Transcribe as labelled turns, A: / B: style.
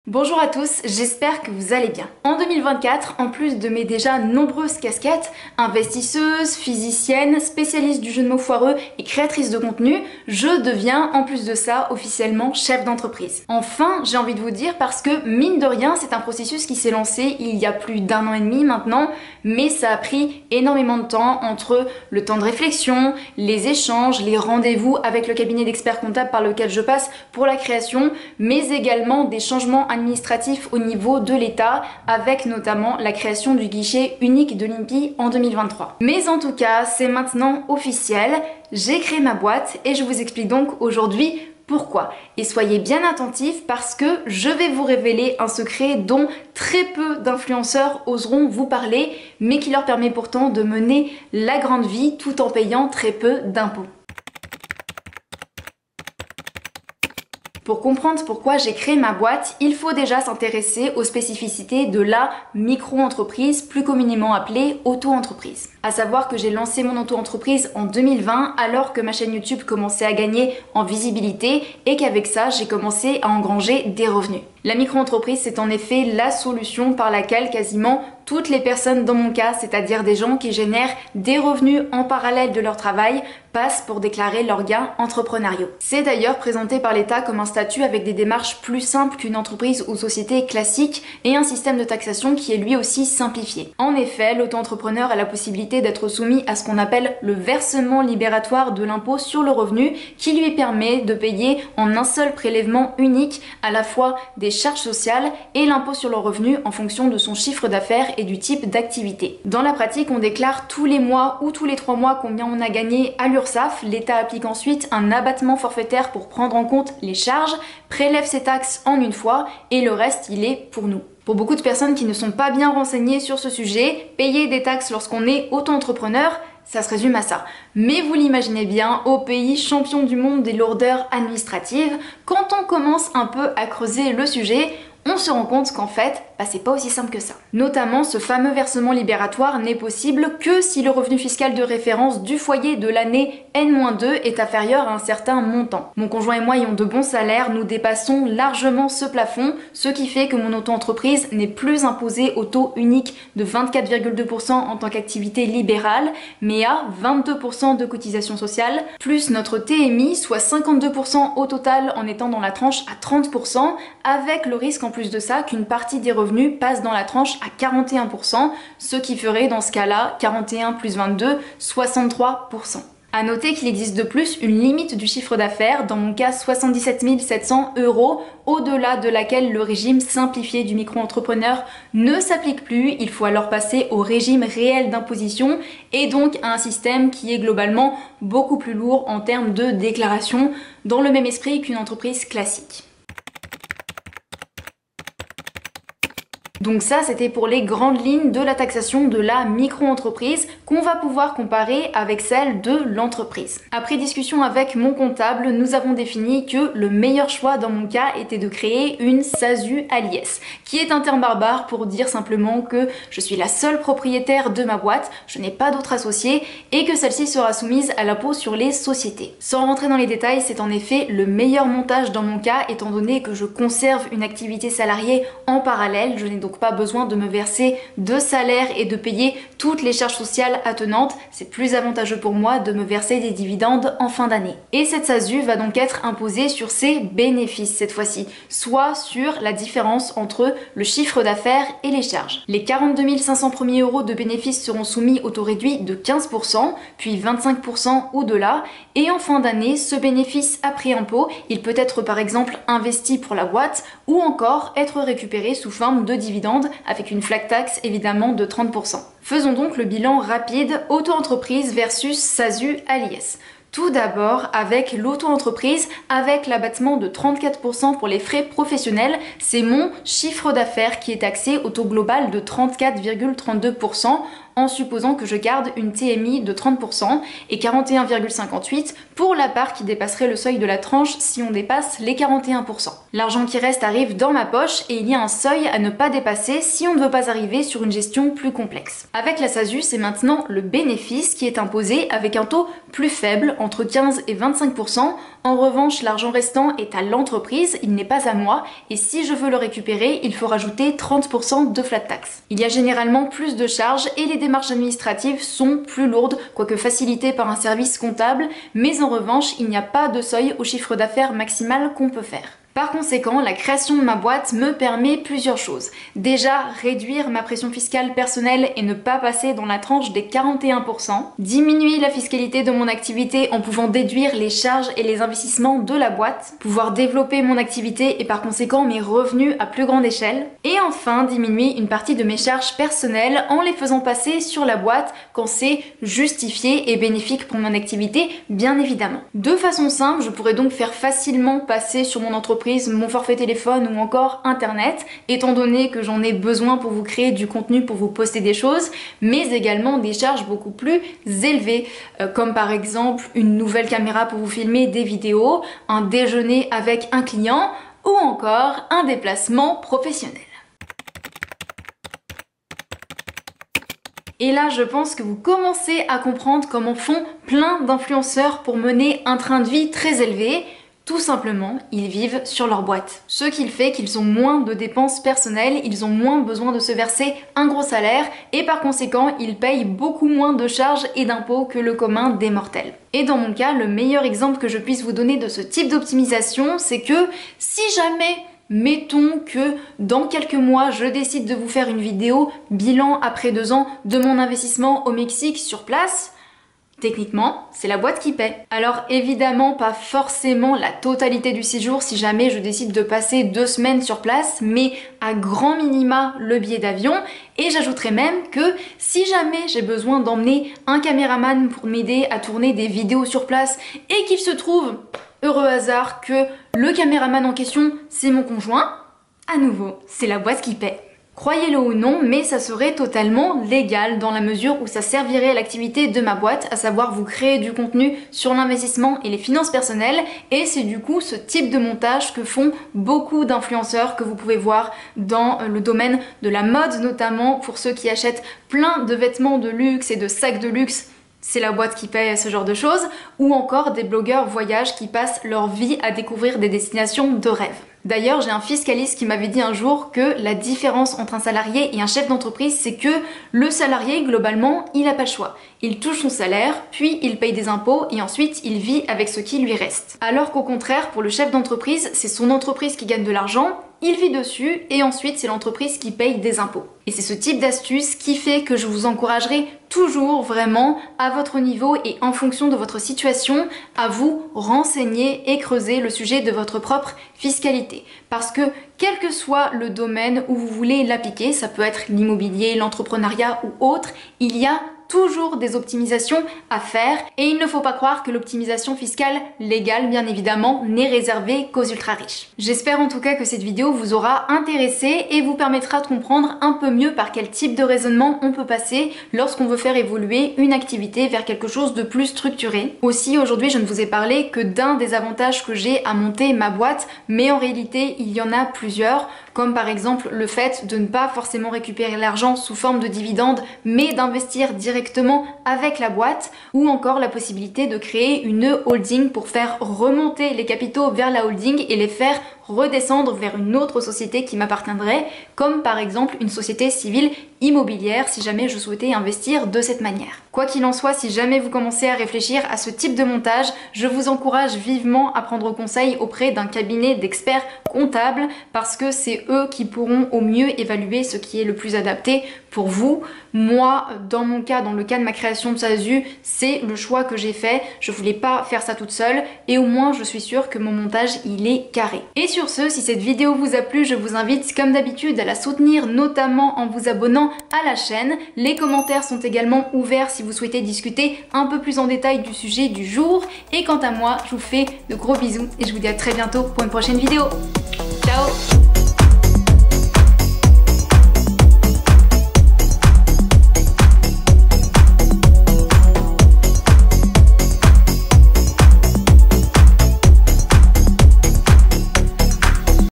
A: Bonjour à tous, j'espère que vous allez bien. En 2024, en plus de mes déjà nombreuses casquettes, investisseuse, physicienne, spécialiste du jeu de mots foireux et créatrice de contenu, je deviens en plus de ça officiellement chef d'entreprise. Enfin, j'ai envie de vous dire parce que mine de rien, c'est un processus qui s'est lancé il y a plus d'un an et demi maintenant, mais ça a pris énormément de temps entre le temps de réflexion, les échanges, les rendez-vous avec le cabinet d'experts comptables par lequel je passe pour la création, mais également des changements administratif au niveau de l'État, avec notamment la création du guichet unique de l'INPI en 2023. Mais en tout cas, c'est maintenant officiel, j'ai créé ma boîte et je vous explique donc aujourd'hui pourquoi. Et soyez bien attentifs parce que je vais vous révéler un secret dont très peu d'influenceurs oseront vous parler, mais qui leur permet pourtant de mener la grande vie tout en payant très peu d'impôts. Pour comprendre pourquoi j'ai créé ma boîte, il faut déjà s'intéresser aux spécificités de la micro-entreprise, plus communément appelée auto-entreprise. À savoir que j'ai lancé mon auto-entreprise en 2020 alors que ma chaîne YouTube commençait à gagner en visibilité et qu'avec ça, j'ai commencé à engranger des revenus. La micro-entreprise, c'est en effet la solution par laquelle quasiment toutes les personnes dans mon cas, c'est-à-dire des gens qui génèrent des revenus en parallèle de leur travail, passent pour déclarer leurs gains entrepreneuriaux. C'est d'ailleurs présenté par l'État comme un statut avec des démarches plus simples qu'une entreprise ou société classique et un système de taxation qui est lui aussi simplifié. En effet, l'auto-entrepreneur a la possibilité d'être soumis à ce qu'on appelle le versement libératoire de l'impôt sur le revenu qui lui permet de payer en un seul prélèvement unique à la fois des charges sociales et l'impôt sur le revenu en fonction de son chiffre d'affaires et du type d'activité. Dans la pratique, on déclare tous les mois ou tous les 3 mois combien on a gagné à l'URSSAF. L'État applique ensuite un abattement forfaitaire pour prendre en compte les charges, prélève ses taxes en une fois et le reste, il est pour nous. Pour beaucoup de personnes qui ne sont pas bien renseignées sur ce sujet, payer des taxes lorsqu'on est auto-entrepreneur, ça se résume à ça. Mais vous l'imaginez bien, au pays champion du monde des lourdeurs administratives, quand on commence un peu à creuser le sujet, on se rend compte qu'en fait, c'est pas aussi simple que ça. Notamment, ce fameux versement libératoire n'est possible que si le revenu fiscal de référence du foyer de l'année N-2 est inférieur à un certain montant. Mon conjoint et moi ayant de bons salaires, nous dépassons largement ce plafond, ce qui fait que mon auto-entreprise n'est plus imposée au taux unique de 24,2% en tant qu'activité libérale, mais à 22% de cotisation sociale, plus notre TMI, soit 52% au total en étant dans la tranche à 30%, avec le risque en plus de ça qu'une partie des revenus passe dans la tranche à 41%, ce qui ferait dans ce cas-là 41 plus 22, 63%. À noter qu'il existe de plus une limite du chiffre d'affaires, dans mon cas 77 700 €, au-delà de laquelle le régime simplifié du micro-entrepreneur ne s'applique plus. Il faut alors passer au régime réel d'imposition et donc à un système qui est globalement beaucoup plus lourd en termes de déclaration, dans le même esprit qu'une entreprise classique. Donc ça, c'était pour les grandes lignes de la taxation de la micro-entreprise qu'on va pouvoir comparer avec celle de l'entreprise. Après discussion avec mon comptable, nous avons défini que le meilleur choix dans mon cas était de créer une SASU à l'IS, qui est un terme barbare pour dire simplement que je suis la seule propriétaire de ma boîte, je n'ai pas d'autres associés et que celle-ci sera soumise à l'impôt sur les sociétés. Sans rentrer dans les détails, c'est en effet le meilleur montage dans mon cas étant donné que je conserve une activité salariée en parallèle, je n'ai donc pas besoin de me verser de salaire et de payer toutes les charges sociales attenantes. C'est plus avantageux pour moi de me verser des dividendes en fin d'année. Et cette SASU va donc être imposée sur ses bénéfices cette fois-ci, soit sur la différence entre le chiffre d'affaires et les charges. Les 42 500 premiers euros de bénéfices seront soumis au taux réduit de 15%, puis 25% au-delà, et en fin d'année, ce bénéfice après impôt, il peut être par exemple investi pour la boîte ou encore être récupéré sous forme de dividendes avec une flat tax évidemment de 30%. Faisons donc le bilan rapide auto-entreprise versus SASU à l'IS. Tout d'abord avec l'auto-entreprise, avec l'abattement de 34% pour les frais professionnels, c'est mon chiffre d'affaires qui est taxé au taux global de 34,32% en supposant que je garde une TMI de 30% et 41,58% pour la part qui dépasserait le seuil de la tranche si on dépasse les 41%. L'argent qui reste arrive dans ma poche et il y a un seuil à ne pas dépasser si on ne veut pas arriver sur une gestion plus complexe. Avec la SASU, c'est maintenant le bénéfice qui est imposé avec un taux plus faible, entre 15 et 25%, En revanche, l'argent restant est à l'entreprise, il n'est pas à moi, et si je veux le récupérer, il faut rajouter 30% de flat tax. Il y a généralement plus de charges et les démarches administratives sont plus lourdes, quoique facilitées par un service comptable, mais en revanche, il n'y a pas de seuil au chiffre d'affaires maximal qu'on peut faire. Par conséquent, la création de ma boîte me permet plusieurs choses. Déjà, réduire ma pression fiscale personnelle et ne pas passer dans la tranche des 41%. Diminuer la fiscalité de mon activité en pouvant déduire les charges et les investissements de la boîte. Pouvoir développer mon activité et par conséquent mes revenus à plus grande échelle. Et enfin, diminuer une partie de mes charges personnelles en les faisant passer sur la boîte quand c'est justifié et bénéfique pour mon activité, bien évidemment. De façon simple, je pourrais donc faire facilement passer sur mon entreprise mon forfait téléphone ou encore internet, étant donné que j'en ai besoin pour vous créer du contenu, pour vous poster des choses, mais également des charges beaucoup plus élevées, comme par exemple une nouvelle caméra pour vous filmer des vidéos, un déjeuner avec un client ou encore un déplacement professionnel. Et là, je pense que vous commencez à comprendre comment font plein d'influenceurs pour mener un train de vie très élevé. Tout simplement, ils vivent sur leur boîte. Ce qui fait qu'ils ont moins de dépenses personnelles, ils ont moins besoin de se verser un gros salaire et par conséquent, ils payent beaucoup moins de charges et d'impôts que le commun des mortels. Et dans mon cas, le meilleur exemple que je puisse vous donner de ce type d'optimisation, c'est que si jamais mettons que dans quelques mois, je décide de vous faire une vidéo bilan après 2 ans de mon investissement au Mexique sur place, techniquement, c'est la boîte qui paie. Alors évidemment, pas forcément la totalité du séjour si jamais je décide de passer 2 semaines sur place, mais à grand minima le billet d'avion. Et j'ajouterais même que si jamais j'ai besoin d'emmener un caméraman pour m'aider à tourner des vidéos sur place et qu'il se trouve, heureux hasard, que le caméraman en question, c'est mon conjoint, à nouveau, c'est la boîte qui paie. Croyez-le ou non, mais ça serait totalement légal dans la mesure où ça servirait à l'activité de ma boîte, à savoir vous créer du contenu sur l'investissement et les finances personnelles, et c'est du coup ce type de montage que font beaucoup d'influenceurs que vous pouvez voir dans le domaine de la mode, notamment pour ceux qui achètent plein de vêtements de luxe et de sacs de luxe. C'est la boîte qui paye ce genre de choses, ou encore des blogueurs voyage qui passent leur vie à découvrir des destinations de rêve. D'ailleurs, j'ai un fiscaliste qui m'avait dit un jour que la différence entre un salarié et un chef d'entreprise, c'est que le salarié, globalement, il n'a pas le choix. Il touche son salaire, puis il paye des impôts et ensuite il vit avec ce qui lui reste. Alors qu'au contraire, pour le chef d'entreprise, c'est son entreprise qui gagne de l'argent, il vit dessus et ensuite c'est l'entreprise qui paye des impôts. Et c'est ce type d'astuce qui fait que je vous encouragerai toujours vraiment à votre niveau et en fonction de votre situation à vous renseigner et creuser le sujet de votre propre fiscalité. Parce que quel que soit le domaine où vous voulez l'appliquer, ça peut être l'immobilier, l'entrepreneuriat ou autre, il y a toujours des optimisations à faire et il ne faut pas croire que l'optimisation fiscale légale, bien évidemment, n'est réservée qu'aux ultra riches. J'espère en tout cas que cette vidéo vous aura intéressé et vous permettra de comprendre un peu mieux par quel type de raisonnement on peut passer lorsqu'on veut faire évoluer une activité vers quelque chose de plus structuré. Aussi, aujourd'hui, je ne vous ai parlé que d'un des avantages que j'ai à monter ma boîte, mais en réalité, il y en a plusieurs, comme par exemple le fait de ne pas forcément récupérer l'argent sous forme de dividendes, mais d'investir directement avec la boîte, ou encore la possibilité de créer une holding pour faire remonter les capitaux vers la holding et les faire redescendre vers une autre société qui m'appartiendrait, comme par exemple une société civile immobilière si jamais je souhaitais investir de cette manière. Quoi qu'il en soit, si jamais vous commencez à réfléchir à ce type de montage, je vous encourage vivement à prendre conseil auprès d'un cabinet d'experts comptables parce que c'est eux qui pourront au mieux évaluer ce qui est le plus adapté pour vous. Moi, dans mon cas, dans le cas de ma création de SASU, c'est le choix que j'ai fait. Je voulais pas faire ça toute seule et au moins je suis sûre que mon montage il est carré. Et sur ce, si cette vidéo vous a plu, je vous invite comme d'habitude à la soutenir, notamment en vous abonnant à la chaîne. Les commentaires sont également ouverts si vous souhaitez discuter un peu plus en détail du sujet du jour. Et quant à moi, je vous fais de gros bisous et je vous dis à très bientôt pour une prochaine vidéo. Ciao!